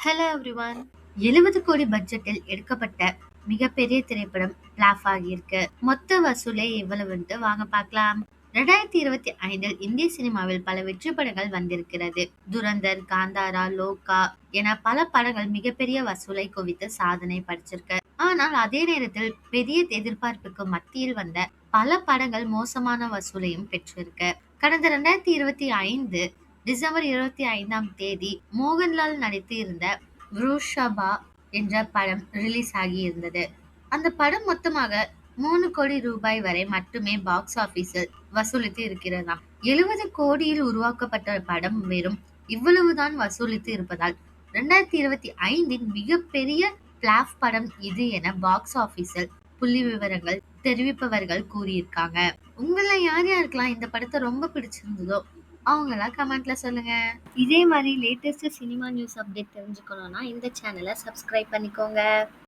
Hello everyone. 70 கோடி பட்ஜெட்டில் எடுக்கப்பட்ட மிகப்பெரிய திரைப்படம் பிளாப் ஆகியிருக்கு. மொத்த வசூலே எவ்வளவுன்ட்டு வாங்க பார்க்கலாம். 2025 இந்திய சினிமாவில் பல வெற்றி படங்கள் வந்திருக்கிறது. துரந்தர், காந்தாரா, லோகா என பல படங்கள் மிகப்பெரிய வசூலை குவித்து சாதனை படைச்சிருக்கு. ஆனால் அதே நேரத்தில் பெரிய எதிர்பார்ப்புக்கு மத்தியில் வந்த பல படங்கள் மோசமான வசூலையும் பெற்றிருக்கு. கடந்த 2025 டிசம்பர் 25ஆம் தேதி மோகன்லால் நடித்து இருந்த வ்ருஷபா என்ற படம் ரிலீஸ் ஆகி இருந்தது. அந்த படம் மொத்தமாக 3 கோடி ரூபாய் வரை மட்டுமே பாக்ஸ் ஆபீஸில் வசூலித்து இருக்கிறதாம். 70 கோடியில் உருவாக்கப்பட்ட படம் வெறும் இவ்வளவுதான் வசூலித்து இருப்பதால் 2025 மிகப்பெரிய பிளாப் படம் இது என பாக்ஸ் ஆபீஸில் புள்ளி விவரங்கள் தெரிவிப்பவர்கள் கூறியிருக்காங்க. உங்கள யார் யாருக்கெல்லாம் இந்த படத்தை ரொம்ப பிடிச்சிருந்ததோ அவங்களாம் கமெண்ட்ல சொல்லுங்க. இதே மாதிரி லேட்டஸ்ட் சினிமா நியூஸ் அப்டேட் தெரிஞ்சுக்கணும்னா இந்த சேனலை சப்ஸ்கிரைப் பண்ணிக்கோங்க.